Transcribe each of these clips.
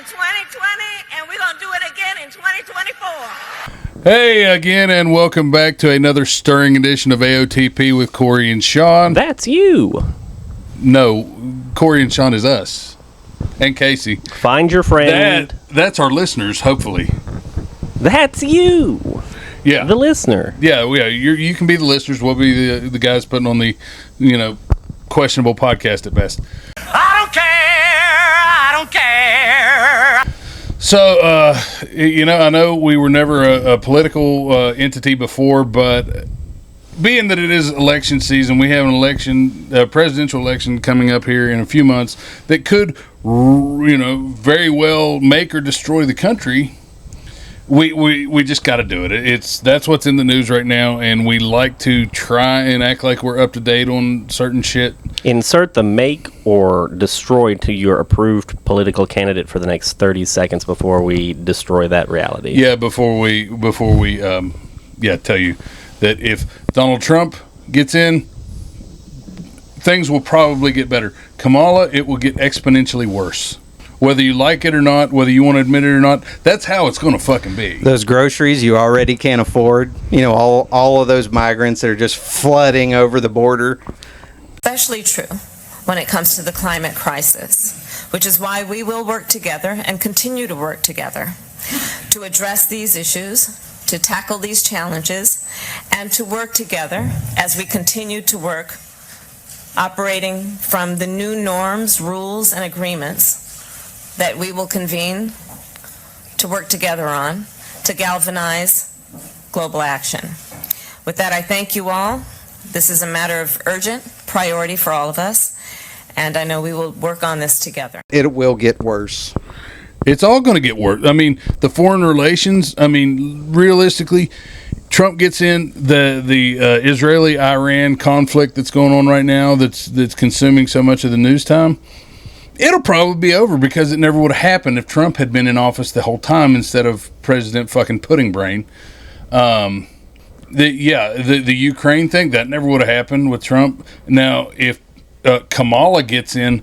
in 2020, and we're going to do it again in 2024. Hey again, and welcome back to another stirring edition of AOTP with Corey and Sean. That's you. No, Corey and Sean is us. And Casey. Find your friend. That's our listeners, hopefully. That's you. Yeah. The listener. Yeah, you can be the listeners. We'll be the guys putting on the, questionable podcast at best. I don't care. So, I know we were never a political entity before, but being that it is election season, we have a presidential election coming up here in a few months that could, very well make or destroy the country. We just got to do it. That's what's in the news right now, and we like to try and act like we're up to date on certain shit. Insert the make or destroy to your approved political candidate for the next 30 seconds before we destroy that reality. Yeah, before we tell you that if Donald Trump gets in, things will probably get better. Kamala, it will get exponentially worse. Whether you like it or not, whether you want to admit it or not, that's how it's going to fucking be. Those groceries you already can't afford, all of those migrants that are just flooding over the border. Especially true when it comes to the climate crisis, which is why we will work together and continue to work together to address these issues, to tackle these challenges, and to work together as we continue to work operating from the new norms, rules, and agreements that we will convene to work together on to galvanize global action. With that, I thank you all. This is a matter of urgent priority for all of us, and I know we will work on this together. It will get worse. It's all going to get worse. I mean, the foreign relations, realistically, Trump gets in the Israeli-Iran conflict that's going on right now that's consuming so much of the news time. It'll probably be over because it never would have happened if Trump had been in office the whole time instead of President fucking Pudding Brain. The Ukraine thing, that never would have happened with Trump. Now, if Kamala gets in,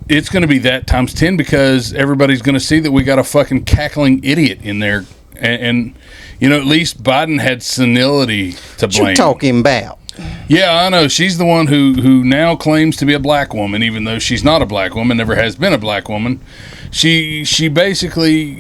it's going to be that times 10 because everybody's going to see that we got a fucking cackling idiot in there. And at least Biden had senility to blame. What you talking about? Yeah, I know. She's the one who now claims to be a black woman, even though she's not a black woman, never has been a black woman. She basically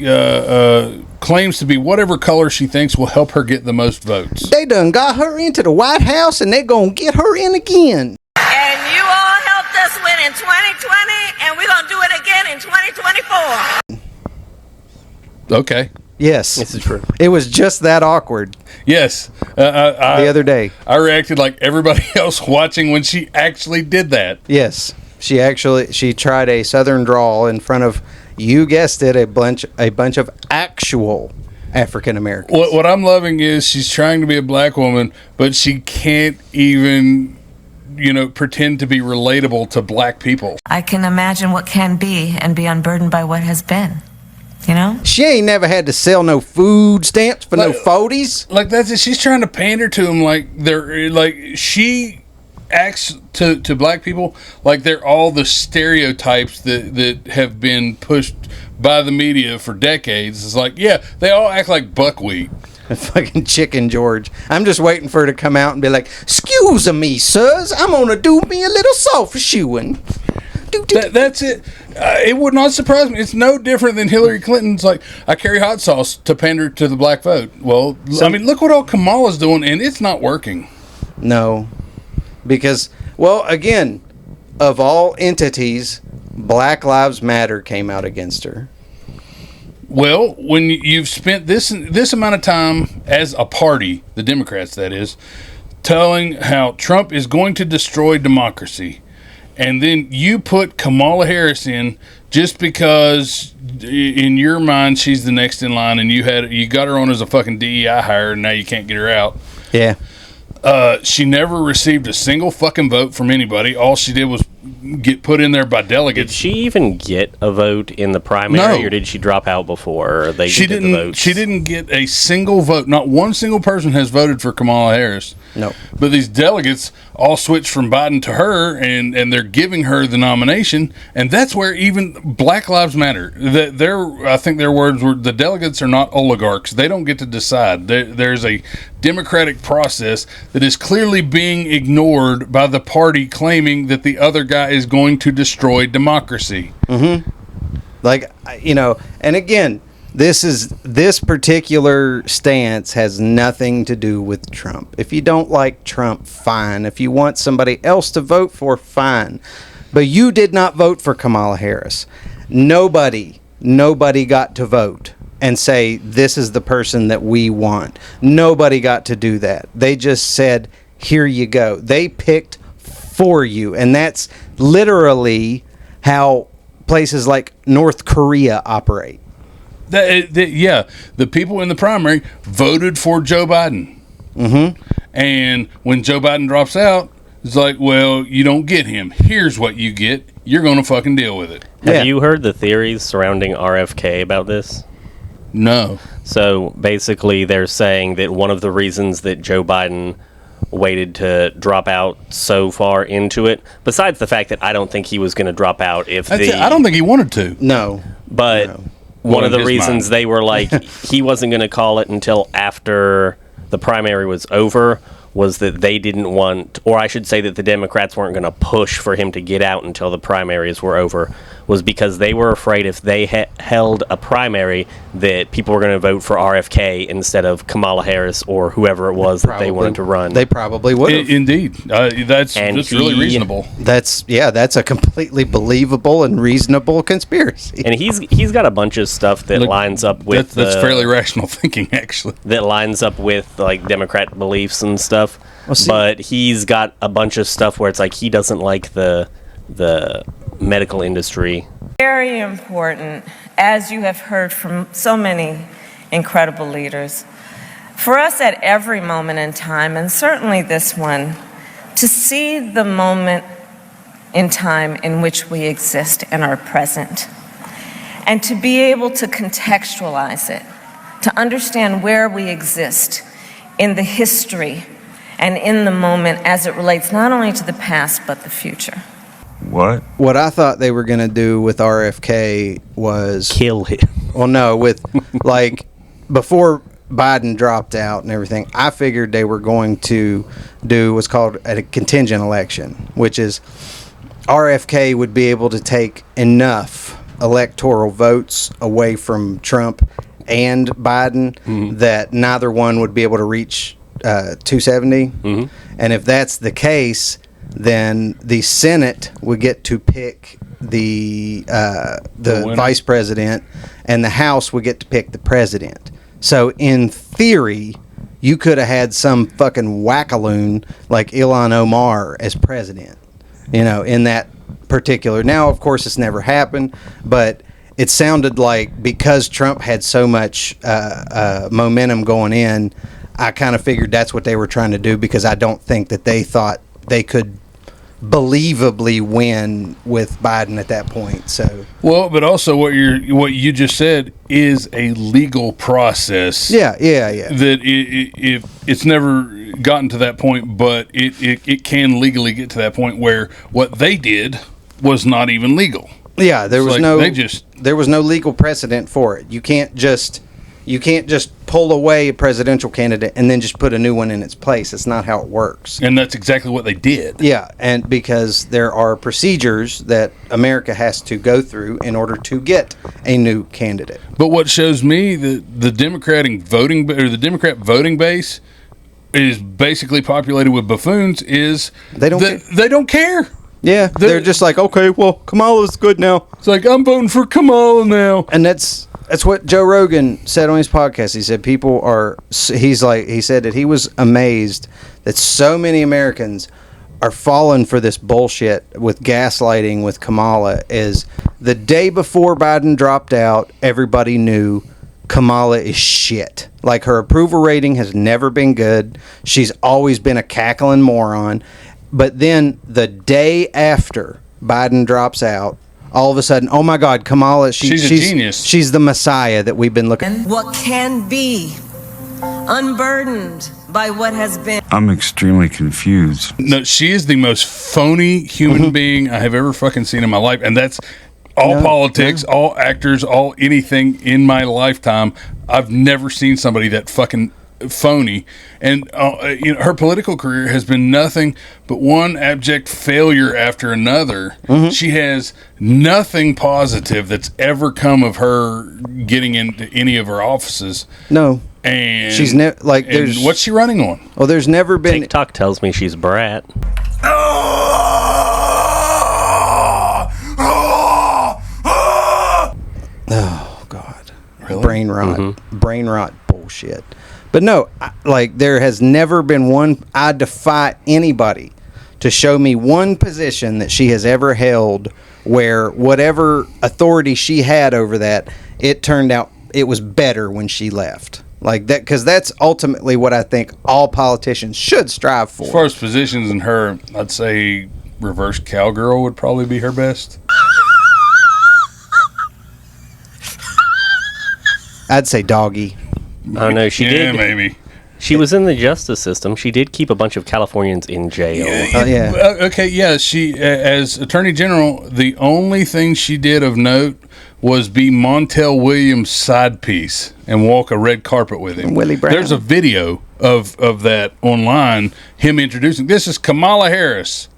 claims to be whatever color she thinks will help her get the most votes. They done got her into the White House, and they're going to get her in again. And you all helped us win in 2020, and we're going to do it again in 2024. Okay. Yes. This is true. It was just that awkward. Yes. The other day. I reacted like everybody else watching when she actually did that. Yes. She tried a southern drawl in front of, you guessed it, a bunch of actual African Americans. What I'm loving is she's trying to be a black woman, but she can't even, pretend to be relatable to black people. I can imagine what can be and be unburdened by what has been. She ain't never had to sell no food stamps for no 40s. Like that's it. She's trying to pander to them she acts to black people like they're all the stereotypes that have been pushed by the media for decades. It's like, yeah, they all act like buckwheat. Fucking Chicken George. I'm just waiting for her to come out and be like, "Excuse me, sirs, I'm gonna do me a little soft shoeing." That's it. It would not surprise me. It's no different than Hillary Clinton's like, I carry hot sauce to pander to the black vote. Well, look what all Kamala's doing, and it's not working. No. Because, again, of all entities, Black Lives Matter came out against her. Well, when you've spent this amount of time as a party, the Democrats that is, telling how Trump is going to destroy democracy, and then you put Kamala Harris in just because in your mind she's the next in line, and you got her on as a fucking DEI hire, and now you can't get her out. Yeah. She never received a single fucking vote from anybody. All she did was, get put in there by Did delegates. she even get a vote in the primary, No. or did she drop out before? Or they She did the didn't. votes? She didn't get a single vote. Not one single person has voted for Kamala Harris. No. But these delegates all switched from Biden to her, and they're giving her the nomination, and that's where even Black Lives Matter. I think their words were, the delegates are not oligarchs. They don't get to decide. There's a democratic process that is clearly being ignored by the party claiming that the other guy is going to destroy democracy. Like, and again, this particular stance has nothing to do with Trump. If you don't like Trump, fine. If you want somebody else to vote for, fine. But you did not vote for Kamala Harris. Nobody got to vote and say, this is the person that we want. Nobody got to do that. They just said, here you go. They picked for you. And that's literally how places like North Korea operate. The people in the primary voted for Joe Biden. Mm-hmm. And when Joe Biden drops out, it's like, well, you don't get him. Here's what you get. You're going to fucking deal with it. Have you heard the theories surrounding RFK about this? No. So basically, they're saying that one of the reasons that Joe Biden waited to drop out so far into it, besides the fact that I don't think he was going to drop out I don't think he wanted to. No. But one of the reasons they were like, he wasn't going to call it until after the primary was over, was that they didn't want, or I should say that the Democrats weren't going to push for him to get out until the primaries were over, was because they were afraid if they held a primary that people were going to vote for RFK instead of Kamala Harris or whoever it was that they wanted to run. They probably would have. Indeed. That's really reasonable. That's a completely believable and reasonable conspiracy. And he's got a bunch of stuff that lines up with that's fairly rational thinking, actually. That lines up with like Democrat beliefs and stuff. Well, but he's got a bunch of stuff where it's like he doesn't like the medical industry. Very important, as you have heard from so many incredible leaders, for us at every moment in time, and certainly this one, to see the moment in time in which we exist and are present, and to be able to contextualize it, to understand where we exist in the history and in the moment as it relates not only to the past but the future. What I thought they were going to do with RFK was Kill him. Well, no, with like before Biden dropped out and everything, I figured they were going to do what's called a contingent election, which is RFK would be able to take enough electoral votes away from Trump and Biden that neither one would be able to reach 270. And if that's the case, then the Senate would get to pick the vice president, and the House would get to pick the president. So in theory, you could have had some fucking wackaloon like Ilhan Omar as president, in that particular. Now, of course, it's never happened, but it sounded like because Trump had so much momentum going in, I kind of figured that's what they were trying to do, because I don't think that they thought they could believably win with Biden at that point. So but also what you just said is a legal process. Yeah. That if it's never gotten to that point, but it can legally get to that point where what they did was not even legal. Yeah, there was like there was no legal precedent for it. You can't just pull away a presidential candidate and then just put a new one in its place. It's not how it works. And that's exactly what they did. Yeah, and because there are procedures that America has to go through in order to get a new candidate. But what shows me that the Democrat voting base is basically populated with buffoons is They don't care. Yeah, they're just like, okay, well, Kamala's good now. It's like, I'm voting for Kamala now. And that's what Joe Rogan said on his podcast. He said he said that he was amazed that so many Americans are falling for this bullshit with gaslighting with Kamala. Is the day before Biden dropped out, everybody knew Kamala is shit. Like, her approval rating has never been good. She's always been a cackling moron. But then the day after Biden drops out, all of a sudden, oh my God, Kamala, she's a genius. She's the Messiah that we've been looking. What can be unburdened by what has been. I'm extremely confused. No, she is the most phony human being I have ever fucking seen in my life, and that's all politics, all actors, all anything in my lifetime. I've never seen somebody that fucking phony. And her political career has been nothing but one abject failure after another. She has nothing positive that's ever come of her getting into any of her offices. No. And she's there's what's she running on? Well, there's never been. TikTok tells me she's Brat. Oh God, really? Brain rot bullshit. But no, there has never been one. I defy anybody to show me one position that she has ever held where whatever authority she had over that, it turned out it was better when she left. Like that, because that's ultimately what I think all politicians should strive for. As far as positions in her, I'd say reverse cowgirl would probably be her best. I'd say doggy. Oh no, she did. Yeah, maybe. She was in the justice system. She did keep a bunch of Californians in jail. Okay, yeah. She, as Attorney General, the only thing she did of note was be Montel Williams' side piece and walk a red carpet with him. Willie Brown. There's a video of that online, him introducing, this is Kamala Harris.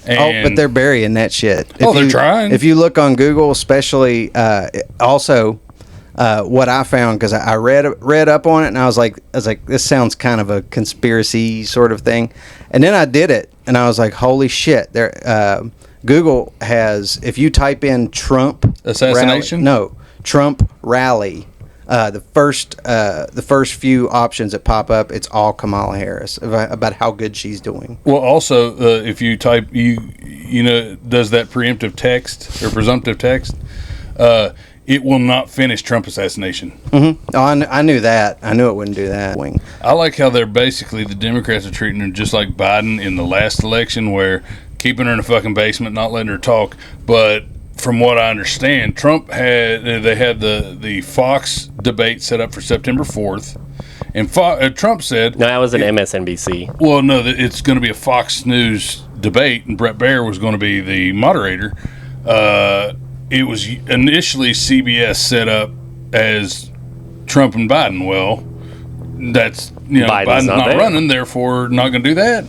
And but they're burying that shit. They're trying. If you look on Google, especially, also... what I found, because I read up on it, and I was like, this sounds kind of a conspiracy sort of thing, and then I did it, and I was like, holy shit! Google has, if you type in Trump assassination, Trump rally, the first few options that pop up, it's all Kamala Harris about how good she's doing. Well, also, if you type, does that preemptive text or presumptive text? It will not finish Trump assassination. Mm-hmm. Oh, I knew that. I knew it wouldn't do that. I like how they're basically, the Democrats are treating her just like Biden in the last election, where keeping her in a fucking basement, not letting her talk. But from what I understand, they had the Fox debate set up for September 4th. And Trump said... No, that was an MSNBC. Well, no, it's going to be a Fox News debate, and Brett Baer was going to be the moderator. It was initially CBS set up as Trump and Biden. Well, that's, Biden's not running, therefore not going to do that.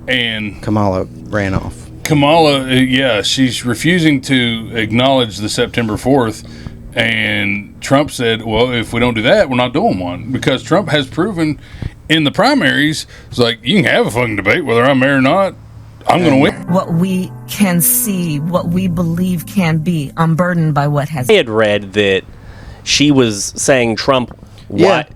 And Kamala ran off. Kamala, she's refusing to acknowledge the September 4th. And Trump said, well, if we don't do that, we're not doing one. Because Trump has proven in the primaries, it's like, you can have a fucking debate whether I'm there or not. I'm going to win. What we can see, what we believe can be, unburdened by what has. I had read that she was saying, Trump,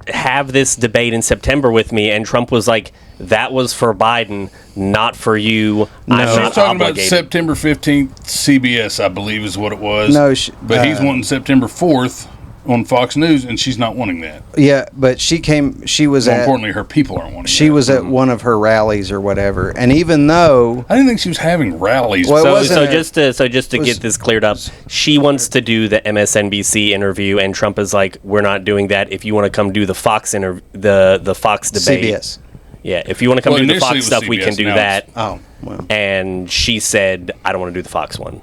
have this debate in September with me, and Trump was like, that was for Biden, not for you. No, I'm not talking obligated. about September 15th, CBS, I believe is what it was. No, but he's wanting September 4th on Fox News, and she's not wanting that. Yeah, but more importantly, her people aren't wanting she was at one of her rallies or whatever, and even though I didn't think she was having rallies. Well, so just to get this cleared up, she wants to do the MSNBC interview, and Trump is like, we're not doing that. If you want to come do the Fox the Fox debate, CBS. Yeah, if you want to come do the Fox stuff, we can do that. Oh, well. And she said, I don't want to do the Fox one.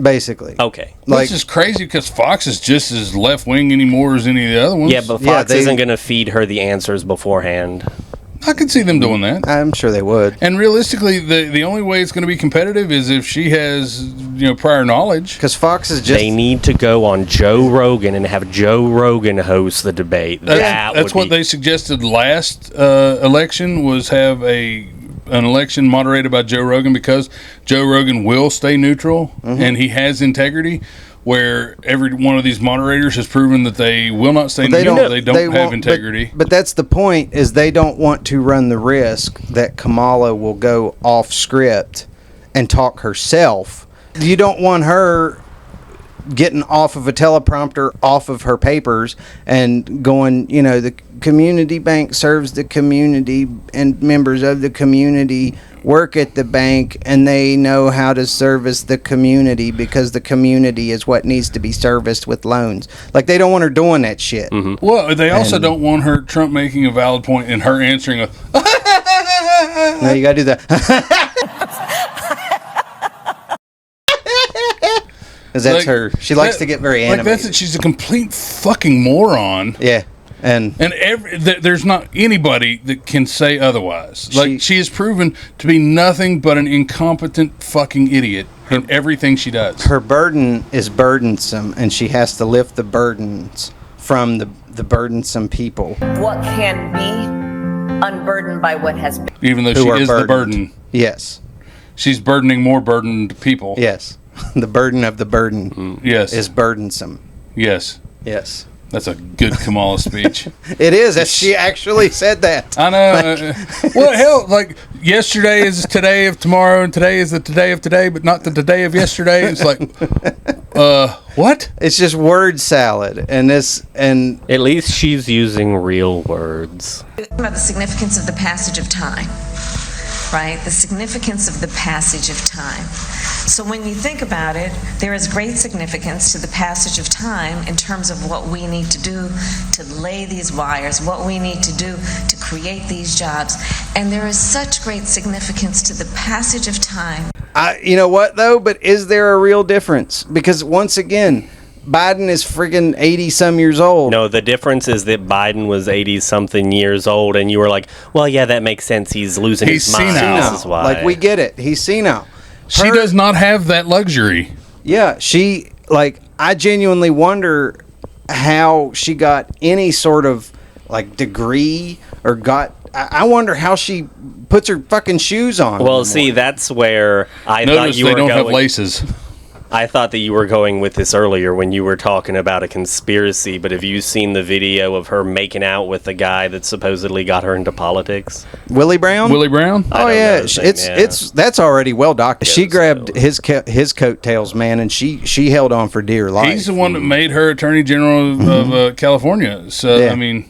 Basically. Okay. Which is crazy because Fox is just as left-wing anymore as any of the other ones. Yeah, but Fox isn't going to feed her the answers beforehand. I could see them doing that. I'm sure they would. And realistically, the only way it's going to be competitive is if she has, prior knowledge. Because Fox is just... They need to go on Joe Rogan and have Joe Rogan host the debate. That's what they suggested last election, was have an election moderated by Joe Rogan, because Joe Rogan will stay neutral and he has integrity, where every one of these moderators has proven that they will not stay neutral. They don't have integrity. But that's the point, is they don't want to run the risk that Kamala will go off script and talk herself. You don't want her getting off of a teleprompter, off of her papers, and going, the community bank serves the community, and members of the community work at the bank, and they know how to service the community because the community is what needs to be serviced with loans. Like, they don't want her doing that shit. Mm-hmm. Well, they also don't want her Trump making a valid point and her answering a. No, you gotta do that. Because that's her. She likes to get very animated. Like, she's a complete fucking moron. Yeah. And there's not anybody that can say otherwise. Like, she is proven to be nothing but an incompetent fucking idiot in everything she does. Her burden is burdensome, and she has to lift the burdens from the burdensome people. What can be unburdened by what has been. Even though she is the burden. Yes. She's burdening more burdened people. Yes. The burden of the burden yes. is burdensome. Yes. Yes. That's a good Kamala speech. It is. She actually said that. I know. Well, hell, like, yesterday is today of tomorrow, and today is the today of today, but not the today of yesterday. It's like, what? It's just word salad. And at least she's using real words. About the significance of the passage of time, right? The significance of the passage of time. So when you think about it, there is great significance to the passage of time in terms of what we need to do to lay these wires, what we need to do to create these jobs. And there is such great significance to the passage of time. You know what, though? But is there a real difference? Because once again, Biden is friggin' 80-some years old. No, the difference is that Biden was 80-something years old, and you were like, well, yeah, that makes sense. He's losing his mind. Senile. This is why. Like, we get it. He's senile. She does not have that luxury. Yeah, I genuinely wonder how she got any sort of, degree or I wonder how she puts her fucking shoes on. Well, see, that's where I thought you were going. They don't have laces. I thought that you were going with this earlier when you were talking about a conspiracy, but have you seen the video of her making out with the guy that supposedly got her into politics? Willie Brown? Willie Brown? Oh yeah, that's already well documented. She grabbed his coattails, man, and she held on for dear life. He's the one that made her Attorney General of California. So yeah. I mean,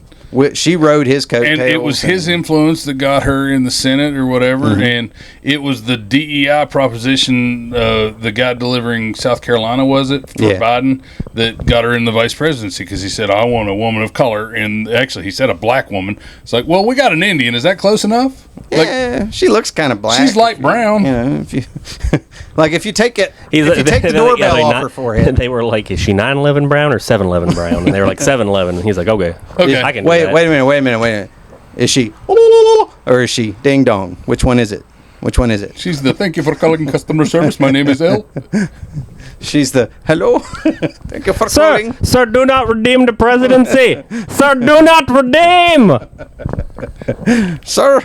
she rode his coattails, and it was his influence that got her in the Senate or whatever. And it was the DEI proposition, the guy delivering South Carolina, was it, for Biden, that got her in the vice presidency, because he said, I want a woman of color. And actually, he said a black woman. It's like, well, we got an Indian. Is that close enough? Yeah, she looks kind of black. She's light brown. If you if you take it, if you take the doorbell off her forehead. They were like, is she 9/11 brown or 7/11 brown? And they were like 7/11. And he's like, okay. I can do that. Wait a minute. Is she or is she ding dong? Which one is it? She's the thank you for calling customer service. My name is Elle. She's the hello. Thank you for calling. Sir, do not redeem the presidency. Sir, do not redeem. Sir,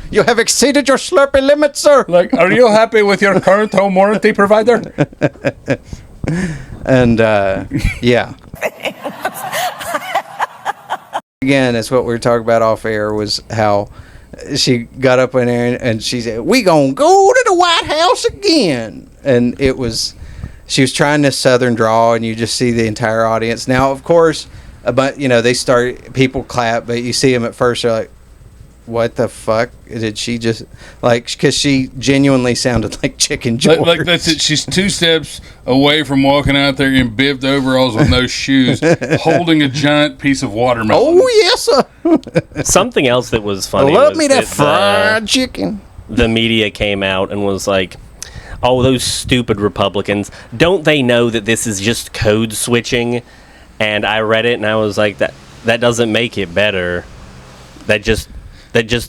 you have exceeded your Slurpee limit, sir. Like, are you happy with your current home warranty provider? And yeah. Again, that's what we were talking about off air, was how she got up in there and she said, we gonna go to the White House again. And she was trying this Southern drawl, and you just see the entire audience. Now, of course, people clap, but you see them at first, they're like, what the fuck did she just, because she genuinely sounded like Chicken George. Like that's it. She's 2 steps away from walking out there in bibbed overalls with no shoes, holding a giant piece of watermelon. Oh, yes, sir. Something else that was funny Love was me that fried chicken. The media came out and was like, oh, those stupid Republicans, don't they know that this is just code switching? And I read it and I was like, that doesn't make it better. That just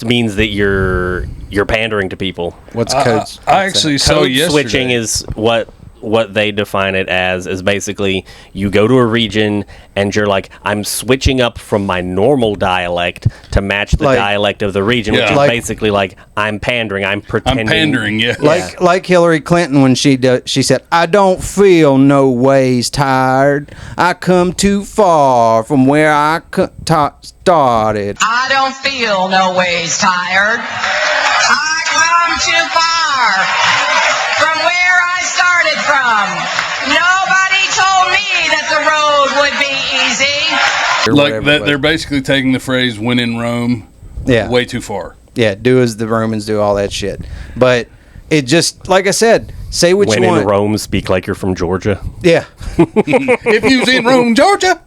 means that you're pandering to people. What's code? I actually saw code yesterday. Switching is what they define it as, is basically you go to a region and you're like, I'm switching up from my normal dialect to match the dialect of the region, which is basically like I'm pandering, I'm pretending. I'm pandering, yeah. Like Hillary Clinton when she said, I don't feel no ways tired. I come too far from where I started. I don't feel no ways tired. I come too far from where I started from. Nobody told me that the road would be easy. or Like whatever it that, was. they're basically taking the phrase "when in Rome" Yeah. way too far. Yeah, do as the Romans do, all that shit. But it just, like I said, say what When you want. in Rome, speak like you're from Georgia. Yeah. If you's in Rome, Georgia,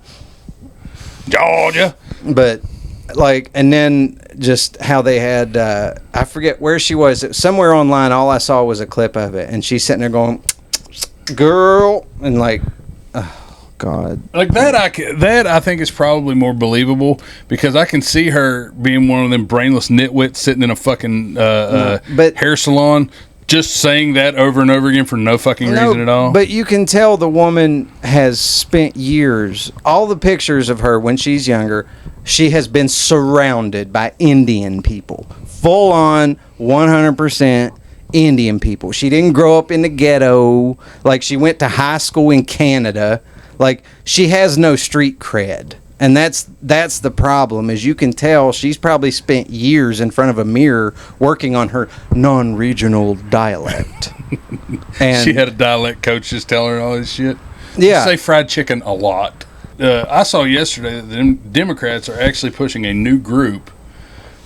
But like, and then just how they had, I forget where she was. It was somewhere online. All I saw was a clip of it, and she's sitting there going, "Girl," and like, oh God, like that. I think is probably more believable because I can see her being one of them brainless nitwits sitting in a fucking but- hair salon, just saying that over and over again for no fucking reason at all. But you can tell the woman has spent years. All the pictures of her when she's younger, she has been surrounded by Indian people, full on 100%. Indian people. She didn't grow up in the ghetto. Like, she went to high school in Canada. Like, she has no street cred. And that's the problem, is you can tell she's probably spent years in front of a mirror working on her non-regional dialect. And she had a dialect coach just telling her all this shit. Yeah. Say fried chicken a lot. I saw yesterday that the Democrats are actually pushing a new group,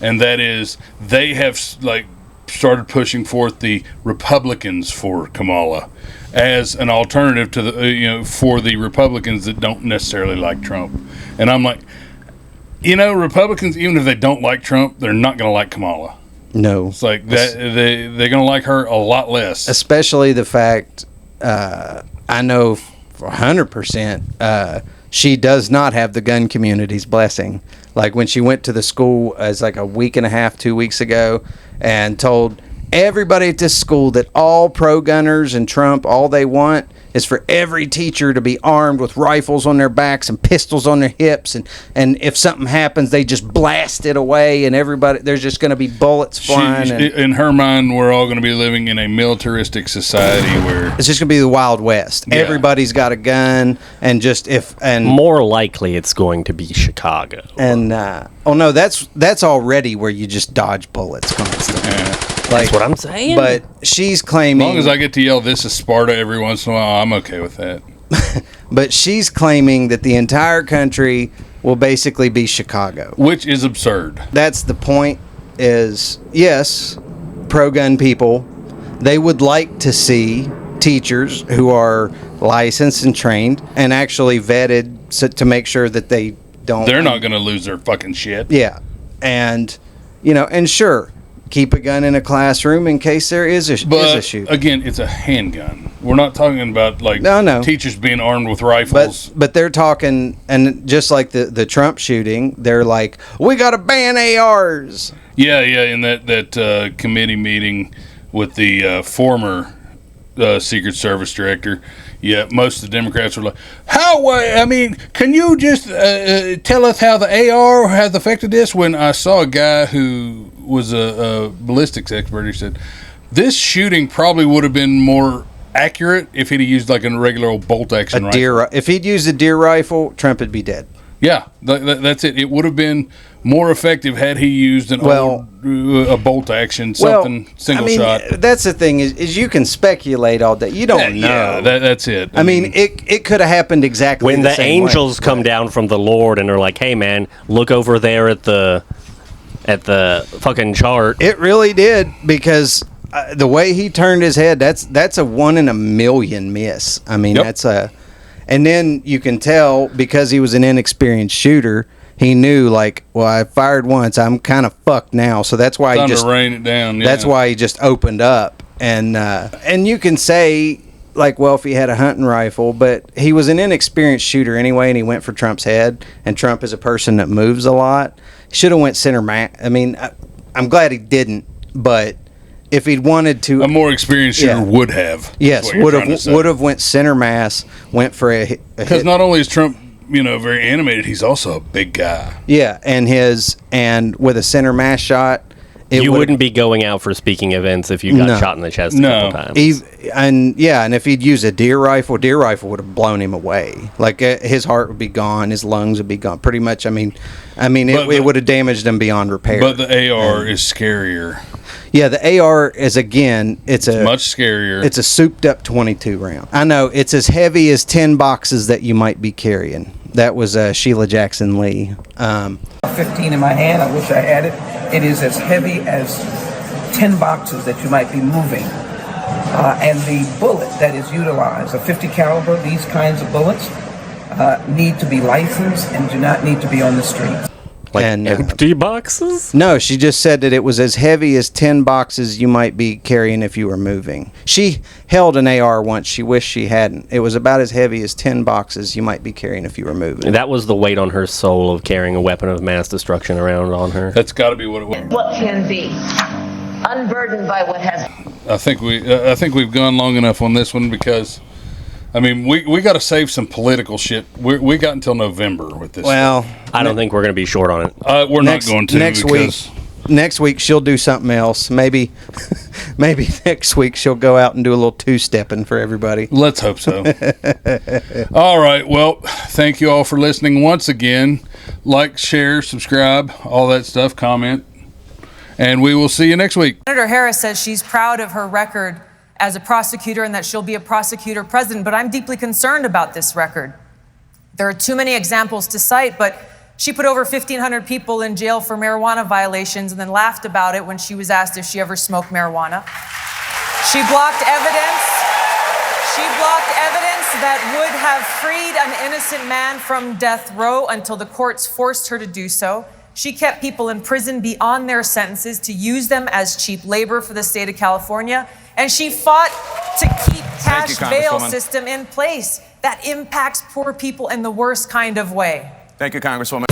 and that is they have started pushing forth the Republicans for Kamala as an alternative to the for the Republicans that don't necessarily like Trump. And I'm like, Republicans, even if they don't like Trump, they're not going to like Kamala. no. It's like that they're going to like her a lot less. Especially the fact, I know 100%, she does not have the gun community's blessing. Like, when she went to the school as like a week and a half, 2 weeks ago, and told everybody at this school that all pro-gunners and Trump, all they want is for every teacher to be armed with rifles on their backs and pistols on their hips, and if something happens, they just blast it away, and everybody, there's just going to be bullets flying. In her mind, we're all going to be living in a militaristic society where It's just going to be the Wild West. Yeah. Everybody's got a gun, and More likely, it's going to be Chicago. no, that's already where you just dodge bullets constantly. That's what I'm saying. But she's as claiming, long as I get to yell "This is Sparta" every once in a while, I'm okay with that. but she's claiming that the entire country will basically be Chicago. Which is absurd. That's the point. Is yes, pro-gun people, they would like to see teachers who are licensed and trained and actually vetted to make sure that they don't. They're not going to lose their fucking shit. Yeah, and and sure, keep a gun in a classroom in case there is a shoot. Again, it's a handgun. We're not talking about No. teachers being armed with rifles. But they're talking, and just like the Trump shooting, they're like, we got to ban ARs. Yeah. In that committee meeting with the former Secret Service director, yeah, most of the Democrats were like, "How? I mean, can you just tell us how the AR has affected this?" When I saw a guy who was a ballistics expert, he said this shooting probably would have been more accurate if he'd used like a regular old bolt action rifle. If he'd used a deer rifle, Trump would be dead. Yeah, that's it. It would have been more effective had he used a bolt action, something single shot. That's the thing is you can speculate all day. You don't know. Yeah, that's it. I mean, it could have happened exactly when the same way. angels come down from the Lord and are like, "Hey, man, look over there at the fucking chart." It really did, because the way he turned his head, that's a 1 in a million miss. I mean, Yep. and then you can tell, because he was an inexperienced shooter, he knew, like, well, I fired once, I'm kind of fucked now, so that's why Time he just to rain it down. Yeah. that's why he just opened up, and you can say, like, well, if he had a hunting rifle, but he was an inexperienced shooter anyway, and he went for Trump's head, and Trump is a person that moves a lot. Should have went center mass. I mean, I'm glad he didn't, but if he'd wanted to, a more experienced shooter would have. Yes, would have went center mass, went for a hit. Because not only is Trump, very animated, he's also a big guy. Yeah, and with a center mass shot, You wouldn't be going out for speaking events if you got shot in the chest a couple times. And if he'd used a deer rifle would have blown him away. Like, his heart would be gone, his lungs would be gone. Pretty much. It would have damaged him beyond repair. But the AR is scarier. Yeah, the AR is, again, it's much scarier. It's a souped up 22 round. I know it's as heavy as 10 boxes that you might be carrying. That was Sheila Jackson Lee. 15 in my hand. I wish I had it. It is as heavy as 10 boxes that you might be moving. And the bullet that is utilized, a 50 caliber, these kinds of bullets need to be licensed and do not need to be on the streets. Like empty boxes? No, she just said that it was as heavy as 10 boxes you might be carrying if you were moving. She held an AR once. She wished she hadn't. It was about as heavy as 10 boxes you might be carrying if you were moving. That was the weight on her soul of carrying a weapon of mass destruction around on her. That's got to be what it was. What can be unburdened by what has. I think we've gone long enough on this one because, I mean, we got to save some political shit. We got until November with this. Well, I don't think we're going to be short on it. We're not going to next week she'll do something else. Maybe next week she'll go out and do a little two-stepping for everybody. Let's hope so. All right. Well, thank you all for listening once again. Like, share, subscribe, all that stuff. Comment, and we will see you next week. Senator Harris says she's proud of her record as a prosecutor and that she'll be a prosecutor president, but I'm deeply concerned about this record. There are too many examples to cite, but she put over 1,500 people in jail for marijuana violations and then laughed about it when she was asked if she ever smoked marijuana. She blocked evidence. She blocked evidence that would have freed an innocent man from death row until the courts forced her to do so. She kept people in prison beyond their sentences to use them as cheap labor for the state of California. And she fought to keep cash bail system in place that impacts poor people in the worst kind of way. Thank you, Congresswoman.